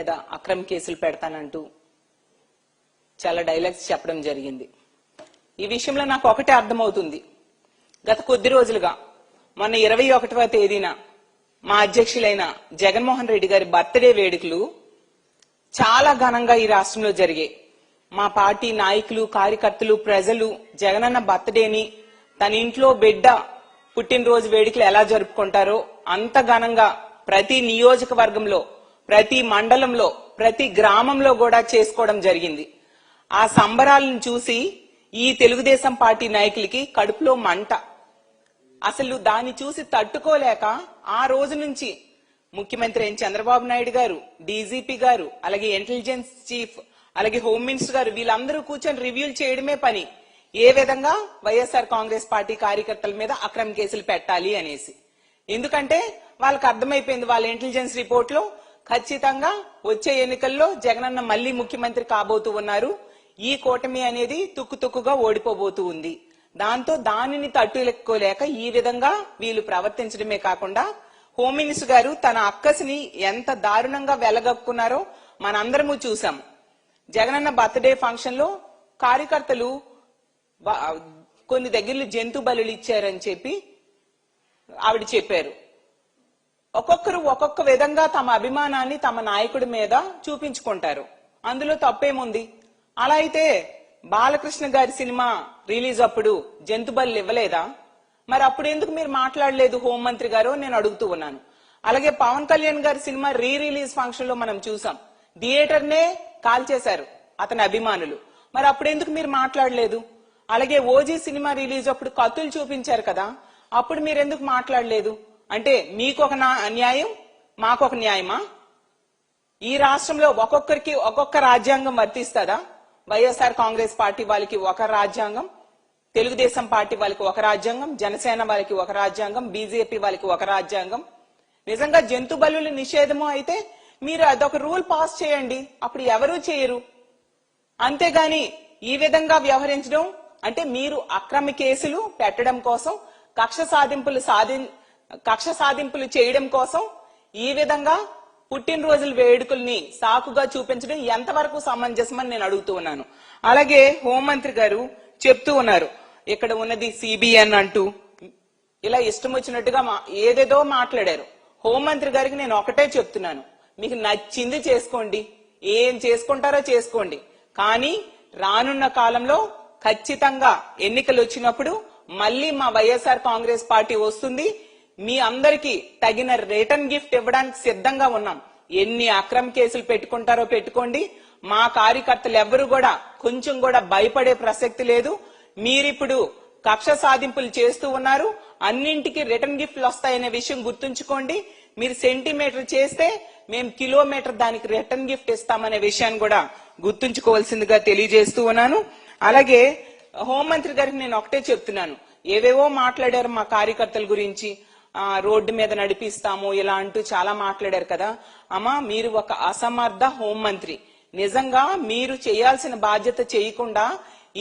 మీద అక్రమ కేసులు పెడతానంటూ చాలా డైలాగ్స్ చెప్పడం జరిగింది. ఈ విషయంలో నాకు ఒకటే అర్థమవుతుంది. గత కొద్ది రోజులుగా మొన్న 21వ తేదీన మా అధ్యక్షులైన జగన్మోహన్ రెడ్డి గారి బర్త్డే వేడుకలు చాలా ఘనంగా ఈ రాష్ట్రంలో జరిగాయి. మా పార్టీ నాయకులు, కార్యకర్తలు, ప్రజలు జగనన్న బర్త్డేని తన ఇంట్లో బిడ్డ పుట్టినరోజు వేడుకలు ఎలా జరుపుకుంటారో అంత ఘనంగా ప్రతి నియోజకవర్గంలో, ప్రతి మండలంలో, ప్రతి గ్రామంలో కూడా చేసుకోవడం జరిగింది. ఆ సంబరాలను చూసి ఈ తెలుగుదేశం పార్టీ నాయకులకి కడుపులో మంట. అసలు దాన్ని చూసి తట్టుకోలేక ఆ రోజు నుంచి ముఖ్యమంత్రి అయిన చంద్రబాబు నాయుడు గారు, డీజీపీ గారు, అలాగే ఇంటెలిజెన్స్ చీఫ్, అలాగే హోమ్ మినిస్టర్ గారు వీళ్ళందరూ కూర్చొని రివ్యూలు చేయడమే పని. ఏ విధంగా వైఎస్ఆర్ కాంగ్రెస్ పార్టీ కార్యకర్తల మీద అక్రమ కేసులు పెట్టాలి అనేసి. ఎందుకంటే వాళ్ళకి అర్థమైపోయింది, వాళ్ళ ఇంటెలిజెన్స్ రిపోర్ట్ లో ఖచ్చితంగా వచ్చే ఎన్నికల్లో జగనన్న మళ్లీ ముఖ్యమంత్రి కాబోతూ ఉన్నారు. ఈ కూటమి అనేది తుక్కుతుక్కుగా ఓడిపోబోతూ ఉంది. దాంతో దానిని తట్టుకోలేక ఈ విధంగా వీళ్ళు ప్రవర్తించడమే కాకుండా హోమ్ మినిస్టర్ గారు తన అక్కసిని ఎంత దారుణంగా వెలగక్కున్నారో మనందరము చూసాం. జగనన్న బర్త్డే ఫంక్షన్ లో కార్యకర్తలు కొన్ని దగ్గరలో జంతు బలులు ఇచ్చారని చెప్పి ఆవిడ చెప్పారు. ఒక్కొక్కరు ఒక్కొక్క విధంగా తమ అభిమానాన్ని తమ నాయకుడి మీద చూపించుకుంటారు. అందులో తప్పేముంది? అలా అయితే బాలకృష్ణ గారి సినిమా రిలీజ్ అప్పుడు జంతు బలులు ఇవ్వలేదా? మరి అప్పుడు ఎందుకు మీరు మాట్లాడలేదు హోంమంత్రి గారు నేను అడుగుతూ ఉన్నాను. అలాగే పవన్ కళ్యాణ్ గారి సినిమా రిలీజ్ ఫంక్షన్ లో మనం చూసాం, థియేటర్ నే కాల్చేశారు అతని అభిమానులు. మరి అప్పుడు ఎందుకు మీరు మాట్లాడలేదు? అలాగే ఓజీ సినిమా రిలీజ్ అప్పుడు కత్తులు చూపించారు కదా, అప్పుడు మీరెందుకు మాట్లాడలేదు? అంటే మీకు ఒక న్యాయం, మాకొక న్యాయమా? ఈ రాష్ట్రంలో ఒక్కొక్కరికి ఒక్కొక్క రాజ్యాంగం వర్తిస్తుందా? వైఎస్ఆర్ కాంగ్రెస్ పార్టీ వాళ్ళకి ఒక రాజ్యాంగం, తెలుగుదేశం పార్టీ వాళ్ళకి ఒక రాజ్యాంగం, జనసేన వాళ్ళకి ఒక రాజ్యాంగం, బీజేపీ వాళ్ళకి ఒక రాజ్యాంగం. నిజంగా జంతు బలుల నిషేధము అయితే మీరు అదొక రూల్ పాస్ చేయండి, అప్పుడు ఎవరూ చేయరు. అంతేగాని ఈ విధంగా వ్యవహరించడం అంటే మీరు అక్రమ కేసులు పెట్టడం కోసం, కక్ష సాధింపులు చేయడం కోసం ఈ విధంగా పుట్టినరోజుల వేడుకల్ని సాకుగా చూపించడం ఎంతవరకు సమంజసమని నేను అడుగుతూ ఉన్నాను. అలాగే హోంమంత్రి గారు చెప్తూ ఉన్నారు, ఇక్కడ ఉన్నది సిబిఎన్ అంటూ ఇలా ఇష్టం వచ్చినట్టుగా ఏదేదో మాట్లాడారు. హోంమంత్రి గారికి నేను ఒకటే చెప్తున్నాను, మీకు నచ్చింది చేసుకోండి, ఏం చేసుకుంటారో చేసుకోండి. కానీ రానున్న కాలంలో ఖచ్చితంగా ఎన్నికలు వచ్చినప్పుడు మళ్ళీ మా వైఎస్ఆర్ కాంగ్రెస్ పార్టీ వస్తుంది. మీ అందరికీ తగిన రిటర్న్ గిఫ్ట్ ఇవ్వడానికి సిద్ధంగా ఉన్నాం. ఎన్ని అక్రమ కేసులు పెట్టుకుంటారో పెట్టుకోండి. మా కార్యకర్తలు ఎవ్వరూ కూడా కొంచెం కూడా భయపడే ప్రసక్తి లేదు. మీరిప్పుడు కక్ష సాధింపులు చేస్తూ ఉన్నారు, అన్నింటికి రిటర్న్ గిఫ్ట్లు వస్తాయనే విషయం గుర్తుంచుకోండి. మీరు సెంటీమీటర్ చేస్తే మేము కిలోమీటర్ దానికి రిటర్న్ గిఫ్ట్ ఇస్తామనే విషయాన్ని కూడా గుర్తుంచుకోవాల్సిందిగా తెలియజేస్తూ ఉన్నాను. అలాగే హోంమంత్రి గారికి నేను ఒకటే చెప్తున్నాను, ఏవేవో మాట్లాడారు మా కార్యకర్తల గురించి, రోడ్డు మీద నడిపిస్తాము ఇలా అంటూ చాలా మాట్లాడారు కదా. అమ్మా, మీరు ఒక అసమర్థ హోంమంత్రి. నిజంగా మీరు చేయాల్సిన బాధ్యత చేయకుండా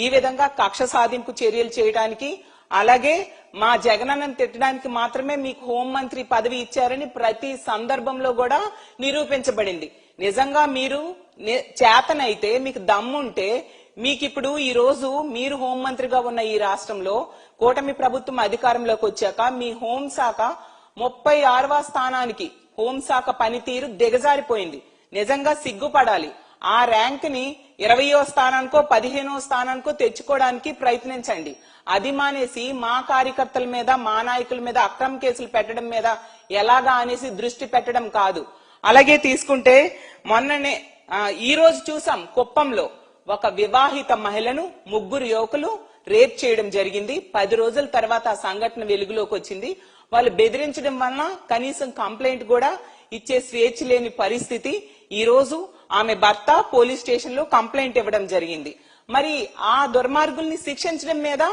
ఈ విధంగా కక్ష సాధింపు చర్యలు చేయడానికి, అలాగే మా జగనన్నను తిట్టడానికి మాత్రమే మీకు హోంమంత్రి పదవి ఇచ్చారని ప్రతి సందర్భంలో కూడా నిరూపించబడింది. నిజంగా మీరు చేతనైతే, మీకు దమ్ముంటే, మీకు ఇప్పుడు ఈ రోజు మీరు హోంమంత్రిగా ఉన్న ఈ రాష్ట్రంలో కూటమి ప్రభుత్వం అధికారంలోకి వచ్చాక మీ హోంశాఖ 36వ స్థానానికి హోంశాఖ పనితీరు దిగజారిపోయింది. నిజంగా సిగ్గుపడాలి. ఆ ర్యాంక్ ని 20వ స్థానానికో 15వ స్థానానికో తెచ్చుకోవడానికి ప్రయత్నించండి. అది మానేసి మా కార్యకర్తల మీద, మా నాయకుల మీద అక్రమ కేసులు పెట్టడం మీద ఎలాగా అనేసి దృష్టి పెట్టడం కాదు. అలాగే తీసుకుంటే మొన్ననే ఈ రోజు చూసాం, కుప్పంలో ఒక వివాహిత మహిళను 3 యువకులు రేప్ చేయడం జరిగింది. 10 రోజుల తర్వాత ఆ సంఘటన వెలుగులోకి వచ్చింది. వాళ్ళు బెదిరించడం వలన కనీసం కంప్లైంట్ కూడా ఇచ్చే స్వేచ్ఛ లేని పరిస్థితి. ఈ రోజు ఆమె భర్త పోలీస్ స్టేషన్ లో కంప్లైంట్ ఇవ్వడం జరిగింది. మరి ఆ దుర్మార్గుల్ని శిక్షించడం మీద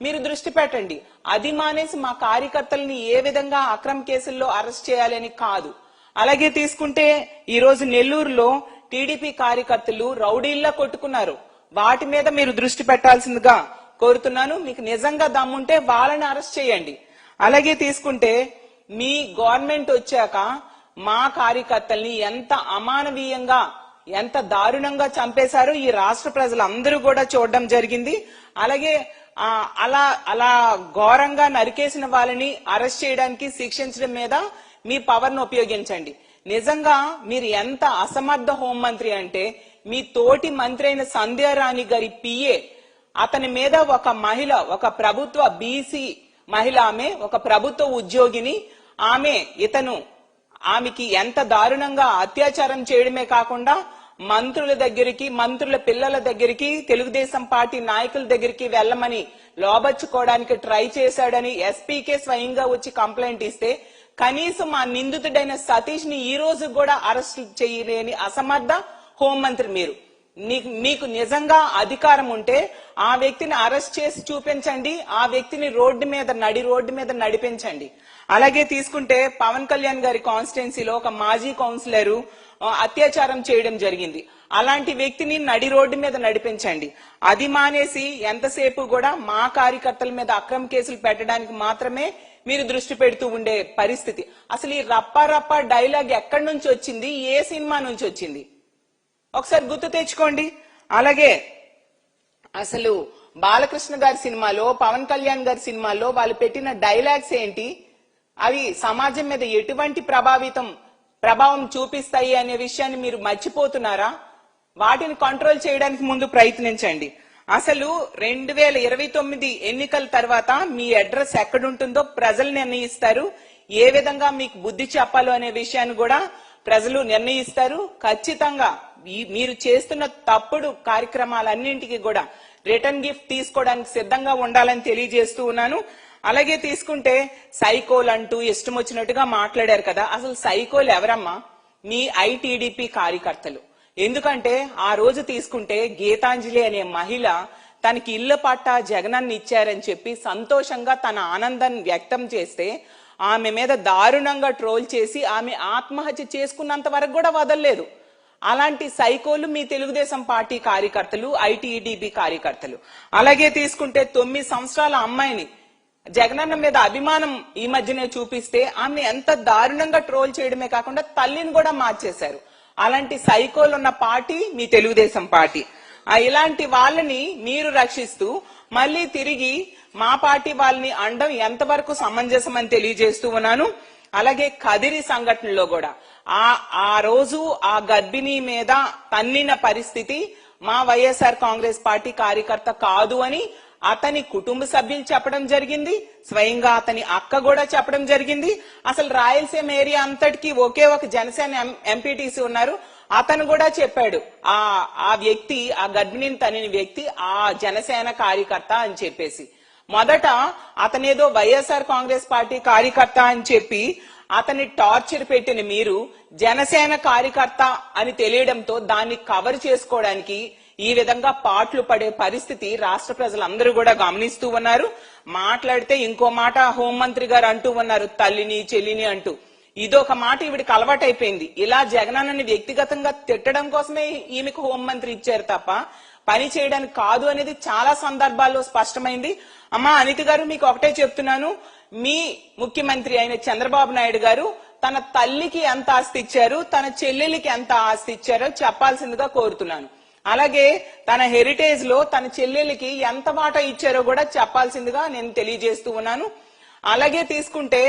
మీరు దృష్టి పెట్టండి. అది మానేసి మా కార్యకర్తల్ని ఏ విధంగా అక్రమ కేసుల్లో అరెస్ట్ చేయాలని కాదు. అలాగే తీసుకుంటే ఈ రోజు నెల్లూరులో టీడీపీ కార్యకర్తలు రౌడీల్లా కొట్టుకున్నారు. వాటి మీద మీరు దృష్టి పెట్టాల్సిందిగా కోరుతున్నాను. మీకు నిజంగా దమ్ముంటే వాళ్ళని అరెస్ట్ చేయండి. అలాగే తీసుకుంటే మీ గవర్నమెంట్ వచ్చాక మా కార్యకర్తల్ని ఎంత అమానవీయంగా ఎంత దారుణంగా చంపేశారో ఈ రాష్ట్ర ప్రజలందరూ కూడా చూడడం జరిగింది. అలాగే అలా అలా ఘోరంగా నరికేసిన వాళ్ళని అరెస్ట్ చేయడానికి శిక్షించడం మీద మీ పవర్ ను ఉపయోగించండి. నిజంగా మీరు ఎంత అసమర్థ హోంమంత్రి అంటే మీ తోటి మంత్రి అయిన సంధ్యారాణి గారి పిఏ అతని మీద ఒక మహిళ, ఒక ప్రభుత్వ బీసీ మహిళ, ఆమె ఒక ప్రభుత్వ ఉద్యోగిని, ఆమెకి ఎంత దారుణంగా అత్యాచారం చేయడమే కాకుండా మంత్రుల దగ్గరికి, మంత్రుల పిల్లల దగ్గరికి, తెలుగుదేశం పార్టీ నాయకుల దగ్గరికి వెళ్లమని లోబర్చుకోవడానికి ట్రై చేశాడని ఎస్పీకే స్వయంగా వచ్చి కంప్లైంట్ ఇస్తే కనీసం ఆ నిందితుడైన సతీష్ ని ఈ రోజు కూడా అరెస్ట్ చేయలేని అసమర్థ హోంమంత్రి మీరు. మీకు నిజంగా అధికారం ఉంటే ఆ వ్యక్తిని అరెస్ట్ చేసి చూపించండి, ఆ వ్యక్తిని నడి రోడ్డు మీద నడిపించండి. అలాగే తీసుకుంటే పవన్ కళ్యాణ్ గారి కాన్స్టిట్యున్సీలో ఒక మాజీ కౌన్సిలర్ అత్యాచారం చేయడం జరిగింది. అలాంటి వ్యక్తిని నడి రోడ్డు మీద నడిపించండి. అది మానేసి ఎంతసేపు కూడా మా కార్యకర్తల మీద అక్రమ కేసులు పెట్టడానికి మాత్రమే మీరు దృష్టి పెడుతూ ఉండే పరిస్థితి. అసలు ఈ రప్ప రప్ప డైలాగ్ ఎక్కడి నుంచి వచ్చింది, ఏ సినిమా నుంచి వచ్చింది ఒకసారి గుర్తు తెచ్చుకోండి. అలాగే అసలు బాలకృష్ణ గారి సినిమాలో, పవన్ కళ్యాణ్ గారి సినిమాలో వాళ్ళు పెట్టిన డైలాగ్స్ ఏంటి, అవి సమాజం మీద ఎటువంటి ప్రభావం చూపిస్తాయి అనే విషయాన్ని మీరు మర్చిపోతున్నారా? వాటిని కంట్రోల్ చేయడానికి ముందు ప్రయత్నించండి. అసలు 2029 ఎన్నికల తర్వాత మీ అడ్రస్ ఎక్కడుంటుందో ప్రజలు నిర్ణయిస్తారు. ఏ విధంగా మీకు బుద్ధి చెప్పాలో అనే విషయాన్ని కూడా ప్రజలు నిర్ణయిస్తారు. ఖచ్చితంగా మీరు చేస్తున్న తప్పుడు కార్యక్రమాలన్నింటికి కూడా రిటర్న్ గిఫ్ట్ తీసుకోవడానికి సిద్ధంగా ఉండాలని తెలియజేస్తూ ఉన్నాను. అలాగే తీసుకుంటే సైకోలు అంటూ ఇష్టం వచ్చినట్టుగా మాట్లాడారు కదా. అసలు సైకోలు ఎవరమ్మా? మీ ఐటీడీపీ కార్యకర్తలు. ఎందుకంటే ఆ రోజు తీసుకుంటే గీతాంజలి అనే మహిళ తనకి ఇళ్ల పట్టా జగనన్న ఇచ్చారని చెప్పి సంతోషంగా తన ఆనందాన్ని వ్యక్తం చేస్తే ఆమె మీద దారుణంగా ట్రోల్ చేసి ఆమె ఆత్మహత్య చేసుకున్నంత వరకు కూడా వదలలేదు. అలాంటి సైకోలు మీ తెలుగుదేశం పార్టీ కార్యకర్తలు, ఐటీడీపీ కార్యకర్తలు. అలాగే తీసుకుంటే 9 సంవత్సరాల అమ్మాయిని జగనన్న మీద అభిమానం ఈ మధ్యనే చూపిస్తే ఆమె ఎంత దారుణంగా ట్రోల్ చేయడమే కాకుండా తల్లిని కూడా మార్చేశారు. అలాంటి సైకోలు ఉన్న పార్టీ మీ తెలుగుదేశం పార్టీ. ఇలాంటి వాళ్ళని మీరు రక్షిస్తూ మళ్ళీ తిరిగి మా పార్టీ వాళ్ళని అండం ఎంతవరకు సమంజసం అని తెలియజేస్తూ ఉన్నాను. అలాగే కదిరి సంఘటనలో కూడా ఆ రోజు ఆ గర్భిణీ మీద తన్నిన పరిస్థితి మా వైఎస్ఆర్ కాంగ్రెస్ పార్టీ కార్యకర్త కాదు అని అతని కుటుంబ సభ్యులు చెప్పడం జరిగింది. స్వయంగా అతని అక్క కూడా చెప్పడం జరిగింది. అసలు రాయలసీమ ఏరియా అంతటికి ఒకే ఒక జనసేన ఎంపీటీసీ ఉన్నారు, అతను కూడా చెప్పాడు ఆ వ్యక్తి, ఆ గర్భిణిని తనిన వ్యక్తి ఆ జనసేన కార్యకర్త అని చెప్పేసి. మొదట అతనేదో వైఎస్ఆర్ కాంగ్రెస్ పార్టీ కార్యకర్త అని చెప్పి అతన్ని టార్చర్ పెట్టిన మీరు జనసేన కార్యకర్త అని తెలియడంతో దాన్ని కవర్ చేసుకోవడానికి ఈ విధంగా పాటలు పడే పరిస్థితి రాష్ట్ర ప్రజలందరూ కూడా గమనిస్తూ ఉన్నారు. మాట్లాడితే ఇంకో మాట హోంమంత్రి గారు అంటూ ఉన్నారు, తల్లిని చెల్లిని అంటూ. ఇదొక మాట ఈవిడికి అలవాటైపోయింది. ఇలా జగనన్నని వ్యక్తిగతంగా తిట్టడం కోసమే ఈమెకు హోంమంత్రి ఇచ్చారు తప్ప పని చేయడానికి కాదు అనేది చాలా సందర్భాల్లో స్పష్టమైంది. అమ్మా అనిత గారు, మీకు ఒకటే చెప్తున్నాను, మీ ముఖ్యమంత్రి అయిన చంద్రబాబు నాయుడు గారు తన తల్లికి ఎంత ఆస్తి ఇచ్చారు, తన చెల్లెలికి ఎంత ఆస్తి ఇచ్చారో చెప్పాల్సిందిగా కోరుతున్నాను. అలాగే తన హెరిటేజ్ లో తన చెల్లెలికి ఎంత వాటా ఇచ్చారో కూడా చెప్పాల్సిందిగా నేను తెలియజేస్తూ ఉన్నాను. అలాగే తీసుకుంటే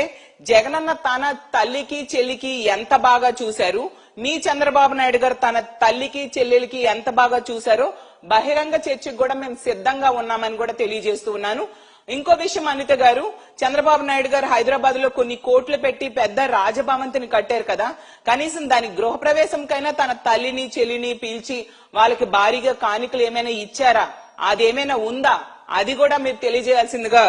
జగనన్న తన తల్లికి చెల్లికి ఎంత బాగా చూశారు, మీ చంద్రబాబు నాయుడు గారు తన తల్లికి చెల్లెలికి ఎంత బాగా చూశారో బహిరంగ చర్చకు కూడా మేము సిద్ధంగా ఉన్నామని కూడా తెలియజేస్తూ ఉన్నాను. ఇంకో విషయం అనిత గారు, చంద్రబాబు నాయుడు గారు హైదరాబాద్ లో కొన్ని కోట్లు పెట్టి పెద్ద రాజభవంతిని కట్టారు కదా, కనీసం దాని గృహప్రవేశంకైనా తన తల్లిని చెల్లిని పిలిచి వాళ్ళకి భారీగా కానుకలు ఏమైనా ఇచ్చారా, అదేమైనా ఉందా, అది కూడా మీరు తెలియజేయాల్సిందిగా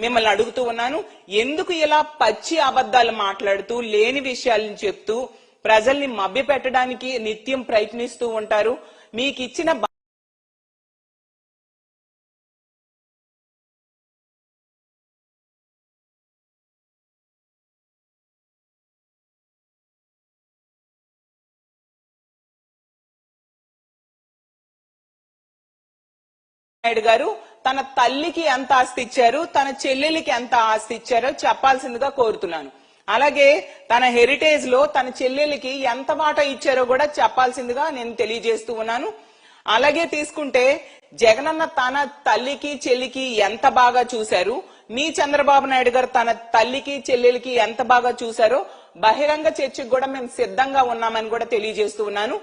మిమ్మల్ని అడుగుతూ ఉన్నాను. ఎందుకు ఇలా పచ్చి అబద్ధాలు మాట్లాడుతూ లేని విషయాలను చెప్తూ ప్రజల్ని మభ్య పెట్టడానికి నిత్యం ప్రయత్నిస్తూ ఉంటారు? మీకు ఇచ్చిన నాయుడు గారు తన తల్లికి ఎంత ఆస్తి ఇచ్చారు, తన చెల్లెలికి ఎంత ఆస్తి ఇచ్చారో చెప్పాల్సిందిగా కోరుతున్నాను. అలాగే తన హెరిటేజ్ లో తన చెల్లెలకి ఎంత వాటా ఇచ్చారో కూడా చెప్పాల్సిందిగా నేను తెలియజేస్తూ ఉన్నాను. అలాగే తీసుకుంటే జగనన్న తన తల్లికి చెల్లికి ఎంత బాగా చూశారు, మీ చంద్రబాబు నాయుడు గారు తన తల్లికి చెల్లెలకి ఎంత బాగా చూశారో బహిరంగ చర్చకు కూడా మేము సిద్ధంగా ఉన్నామని కూడా తెలియజేస్తూ ఉన్నాను.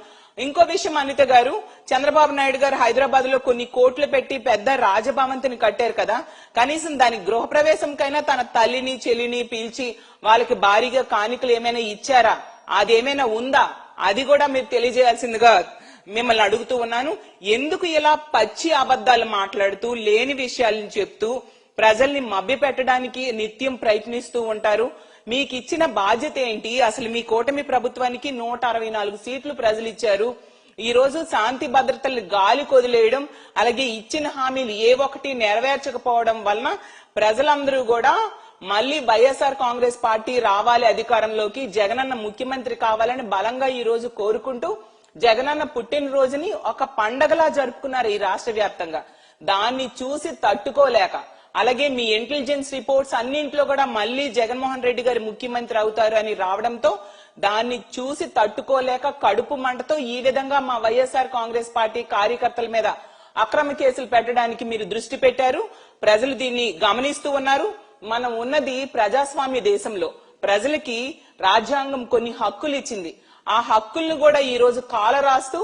ఇంకో విషయం అనిత గారు, చంద్రబాబు నాయుడు గారు హైదరాబాద్ లో కొన్ని కోట్లు పెట్టి పెద్ద రాజభవంతిని కట్టారు కదా, కనీసం దాని గృహప్రవేశంకైనా తన తల్లిని చెల్లిని పిలిచి వాళ్ళకి భారీగా కానుకలు ఏమైనా ఇచ్చారా, అదేమైనా ఉందా, అది కూడా మీరు తెలియజేయాల్సిందిగా మిమ్మల్ని అడుగుతూ ఉన్నాను. ఎందుకు ఇలా పచ్చి అబద్ధాలు మాట్లాడుతూ లేని విషయాలను చెప్తూ ప్రజల్ని మభ్య పెట్టడానికి నిత్యం ప్రయత్నిస్తూ ఉంటారు? మీకు ఇచ్చిన బాధ్యత ఏంటి? అసలు మీ కూటమి ప్రభుత్వానికి 164 సీట్లు ప్రజలు ఇచ్చారు. ఈ రోజు శాంతి భద్రతలు గాలి కొదిలేయడం, అలాగే ఇచ్చిన హామీలు ఏ ఒక్కటి నెరవేర్చకపోవడం వలన ప్రజలందరూ కూడా మళ్ళీ వైఎస్ఆర్ కాంగ్రెస్ పార్టీ రావాలి అధికారంలోకి, జగనన్న ముఖ్యమంత్రి కావాలని బలంగా ఈ రోజు కోరుకుంటూ జగనన్న పుట్టినరోజుని ఒక పండగలా జరుపుకున్నారు ఈ రాష్ట్ర వ్యాప్తంగా. దాన్ని చూసి తట్టుకోలేక, అలాగే మీ ఇంటెలిజెన్స్ రిపోర్ట్స్ అన్నింట్లో కూడా మళ్ళీ జగన్మోహన్ రెడ్డి గారి ముఖ్యమంత్రి అవుతారు అని రావడంతో దాన్ని చూసి తట్టుకోలేక కడుపు మంటతో ఈ విధంగా మా వైఎస్ఆర్ కాంగ్రెస్ పార్టీ కార్యకర్తల మీద అక్రమ కేసులు పెట్టడానికి మీరు దృష్టి పెట్టారు. ప్రజలు దీన్ని గమనిస్తూ ఉన్నారు. మనం ఉన్నది ప్రజాస్వామ్య దేశంలో, ప్రజలకి రాజ్యాంగం కొన్ని హక్కులు ఇచ్చింది. ఆ హక్కులను కూడా ఈ రోజు కాలరాస్తూ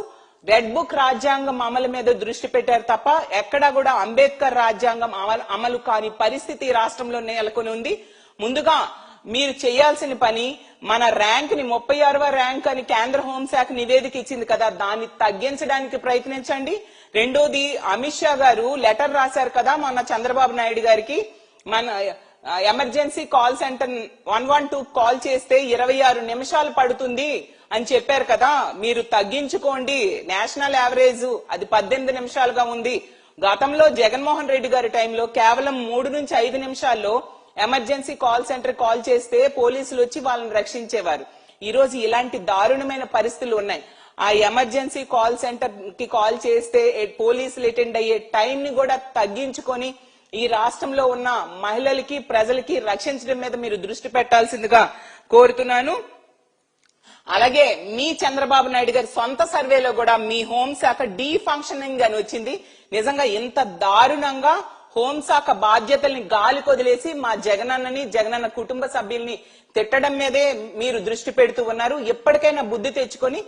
రెడ్ బుక్ రాజ్యాంగం అమలు మీద దృష్టి పెట్టారు తప్ప ఎక్కడా కూడా అంబేద్కర్ రాజ్యాంగం అమలు కాని పరిస్థితి రాష్ట్రంలో నెలకొని ఉంది. ముందుగా మీరు చేయాల్సిన పని, మన ర్యాంక్ ని 36వ ర్యాంక్ అని కేంద్ర హోంశాఖ నివేదిక ఇచ్చింది కదా, దాన్ని తగ్గించడానికి ప్రయత్నించండి. రెండోది, అమిత్ షా గారు లెటర్ రాశారు కదా మొన్న చంద్రబాబు నాయుడు గారికి, మన ఎమర్జెన్సీ కాల్ సెంటర్ 112 కాల్ చేస్తే 26 నిమిషాలు పడుతుంది అని చెప్పారు కదా, మీరు తగ్గించుకోండి. నేషనల్ యావరేజ్ అది 18 నిమిషాలుగా ఉంది. గతంలో జగన్మోహన్ రెడ్డి గారి టైంలో కేవలం 3 నుంచి 5 నిమిషాల్లో ఎమర్జెన్సీ కాల్ సెంటర్ కాల్ చేస్తే పోలీసులు వచ్చి వాళ్ళని రక్షించేవారు. ఈ రోజు ఇలాంటి దారుణమైన పరిస్థితులు ఉన్నాయి. ఆ ఎమర్జెన్సీ కాల్ సెంటర్ కి కాల్ చేస్తే పోలీసులు అటెండ్ అయ్యే టైం ని కూడా తగ్గించుకొని ఈ రాష్ట్రంలో ఉన్న మహిళలకి ప్రజలకి రక్షించడం మీద మీరు దృష్టి పెట్టాల్సిందిగా కోరుతున్నాను. అలాగే మీ చంద్రబాబు నాయుడు గారి సొంత సర్వేలో కూడా మీ హోంశాఖ డీ ఫంక్షనింగ్ అని వచ్చింది. నిజంగా ఇంత దారుణంగా హోంశాఖ బాధ్యతల్ని గాలి కొదిలేసి మా జగనన్నని, జగనన్న కుటుంబ సభ్యుల్ని తిట్టడం మీదే మీరు దృష్టి పెడుతూ ఉన్నారు. ఎప్పటికైనా బుద్ధి తెచ్చుకొని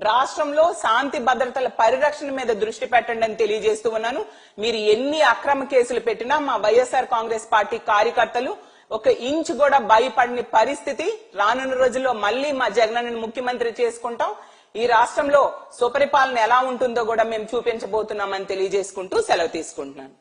రాష్ట్రంలో శాంతి భద్రతల పరిరక్షణ మీద దృష్టి పెట్టండి అని తెలియజేస్తూ ఉన్నాను. మీరు ఎన్ని అక్రమ కేసులు పెట్టినా మా వైఎస్ఆర్ కాంగ్రెస్ పార్టీ కార్యకర్తలు ఒక ఇంచ్ కూడా భయపడని పరిస్థితి. రానున్న రోజుల్లో మళ్ళీ మా జగనన్నని ముఖ్యమంత్రి చేసుకుంటాం. ఈ రాష్ట్రంలో సుపరిపాలన ఎలా ఉంటుందో కూడా మేము చూపించబోతున్నామని తెలియజేసుకుంటూ సెలవు తీసుకుంటున్నాను.